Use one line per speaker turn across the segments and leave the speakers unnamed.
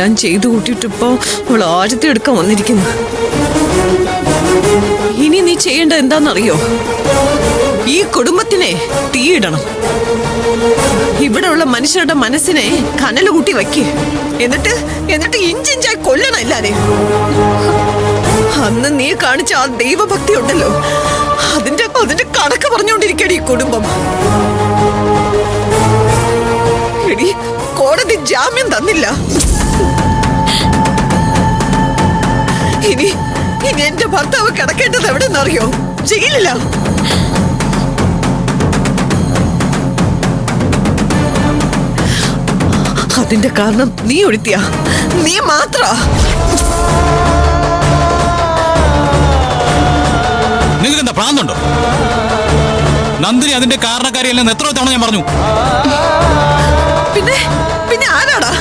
എല്ലാം ചെയ്തു കൂട്ടിയിട്ടിപ്പോ അവൾ ആരത്തെ എടുക്കാൻ വന്നിരിക്കുന്നു. ഇനി നീ ചെയ്യേണ്ട എന്താണെന്നറിയോ? ഈ കുടുംബത്തിനെ തീയിടണം. ഇവിടെയുള്ള മനുഷ്യരുടെ മനസ്സിനെ കനല് കൂട്ടി വയ്ക്ക്. എന്നിട്ട് ഇഞ്ചിഞ്ചായി കൊല്ലണം എല്ലാരെയും. അന്ന് നീ കാണിച്ച ആ ദൈവഭക്തി ഉണ്ടല്ലോ, അതിന്റെ കണക്ക് പറഞ്ഞുകൊണ്ടിരിക്കടി ഈ കുടുംബം. എടി, കോടതി ജാമ്യം തന്നില്ല. ഇനി എന്റെ ഭർത്താവ് കിടക്കേണ്ടത് എവിടെന്നറിയോ? ജയിലില്ല. അതിന്റെ കാരണം നീ ഒഴുത്തിയ, നീ മാത്ര.
നിങ്ങൾക്ക് എന്താ പ്രാന്തുണ്ടോ? നന്ദിനി അതിന്റെ കാരണക്കാരിയല്ലെന്ന് എത്ര തവണ ഞാൻ പറഞ്ഞു.
പിന്നെ ആരാടാ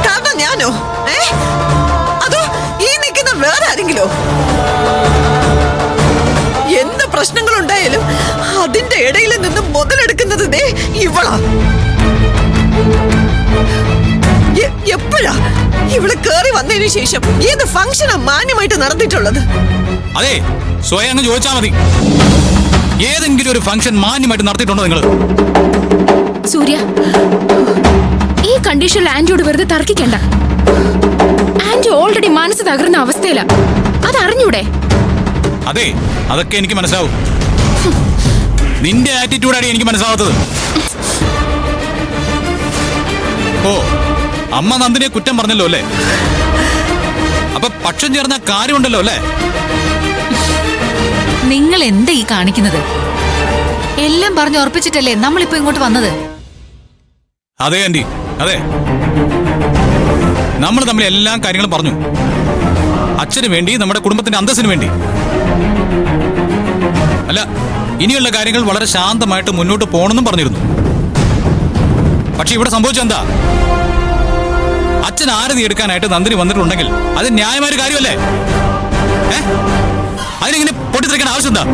കാരണം? ഞാനോ? അതോ ഈ നിൽക്കുന്ന വേറെ ആരെങ്കിലോ? എന്ത് പ്രശ്നങ്ങളുണ്ടായാലും അതിന്റെ ഇടയിൽ നിന്ന് മുതലെടുക്കുന്നത് ദേ ഇവളാ. എപ്പോഴാ ഇവള് കേറി വന്നതിന് ശേഷം ഏത് ഫംഗ്ഷനാ മാന്യമായിട്ട് നടന്നിട്ടുള്ളത്?
അതെ, സ്വയം അങ്ങ് ചോദിച്ചാ മതി. ഏതെങ്കിലും ഒരു ഫംഗ്ഷൻ മാന്യമായിട്ട് നടത്തിയിട്ടുണ്ടോ നിങ്ങൾ?
സൂര്യ, ഈ കണ്ടീഷനിൽ ആന്റിയോട് വെറുതെ തർക്കിക്കണ്ട. ആന്റി ഓൾറെഡി മനസ്സ് തകർന്ന അവസ്ഥയിലാ, അതറിഞ്ഞൂടെ?
അതെ, അതൊക്കെ എനിക്ക് മനസ്സിലാവും. നിന്റെ ആറ്റിറ്റ്യൂഡാണ് എനിക്ക് മനസ്സിലാവാത്തത്. ഓ, അമ്മ നന്ദിനെ കുറ്റം പറഞ്ഞല്ലോ അല്ലേ? അപ്പൊ പക്ഷം ചേർന്ന കാര്യമുണ്ടല്ലോ അല്ലേ?
നിങ്ങൾ എന്താ ഈ കാണിക്കുന്നത്? എല്ലാം പറഞ്ഞു ഉറപ്പിച്ചിട്ടല്ലേ നമ്മളിപ്പോ ഇങ്ങോട്ട് വന്നത്?
അതെ ആന്റി, അതെ. നമ്മൾ തമ്മിൽ എല്ലാ കാര്യങ്ങളും പറഞ്ഞു. അച്ഛന് വേണ്ടി, നമ്മുടെ കുടുംബത്തിന്റെ അന്തസ്സിന് വേണ്ടി. അല്ല, ഇനിയുള്ള കാര്യങ്ങൾ വളരെ ശാന്തമായിട്ട് മുന്നോട്ട് പോകണമെന്നും പറഞ്ഞിരുന്നു. പക്ഷെ ഇവിടെ സംഭവിച്ചെന്താ? അച്ഛൻ ആരതി എടുക്കാനായിട്ട് നന്ദിനി വന്നിട്ടുണ്ടെങ്കിൽ അത് ന്യായമായ കാര്യമല്ലേ? അതിനെങ്ങനെ പൊട്ടിത്തെറിക്കാൻ ആവശ്യം എന്താ?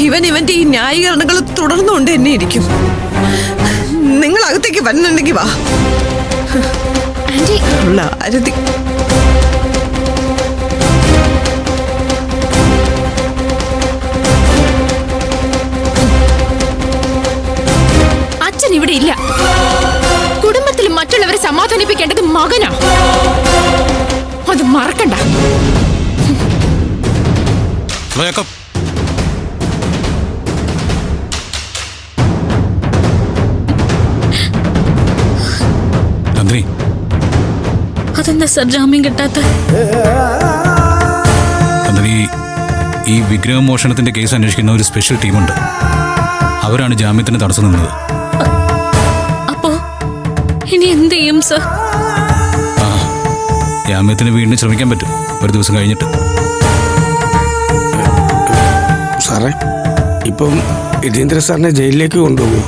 ഇവന്റെ ഈ ന്യായീകരണങ്ങൾ തുടർന്നുകൊണ്ട് തന്നെ ഇരിക്കും. നിങ്ങൾ അകത്തേക്ക് വരുന്നുണ്ടെങ്കിൽ വാ. ആരതി,
അച്ഛൻ ഇവിടെ ഇല്ല. കുടുംബത്തിൽ മറ്റുള്ളവരെ സമാധാനിപ്പിക്കേണ്ടത് മകനാ. അത് മറക്കണ്ട.
നന്ദിനി,
അതെന്താ സർ ജാമ്യം കിട്ടാത്ത?
നന്ദിനി, ഈ വിഗ്രഹമോഷണത്തിന്റെ കേസ് അന്വേഷിക്കുന്ന ഒരു സ്പെഷ്യൽ ടീമുണ്ട്. അവരാണ് ജാമ്യത്തിന് തടസ്സം നിന്നത്.
അപ്പോ ഇനി എന്ത് ചെയ്യും സർ?
ജാമ്യത്തിന് വീണ്ടും ശ്രമിക്കാൻ പറ്റും, ഒരു ദിവസം കഴിഞ്ഞിട്ട്.
സാറേ, ഇപ്പം യതീന്ദ്ര സാറിനെ ജയിലിലേക്ക് കൊണ്ടുപോകുമോ?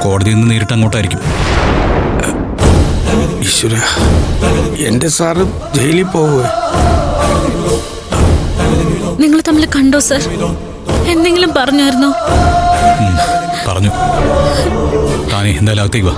കോടതിയിൽ നിന്ന് നേരിട്ട് അങ്ങോട്ടായിരിക്കും.
ഈശ്വര, എന്റെ സാറ് ജയിലിൽ പോവുക?
നിങ്ങൾ തമ്മിൽ കണ്ടോ സർ? എന്തെങ്കിലും പറഞ്ഞായിരുന്നോ?
പറഞ്ഞു. താനേ എന്തായാലും അകത്തേക്ക് വാ.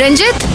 രഞ്ജിത്ത്,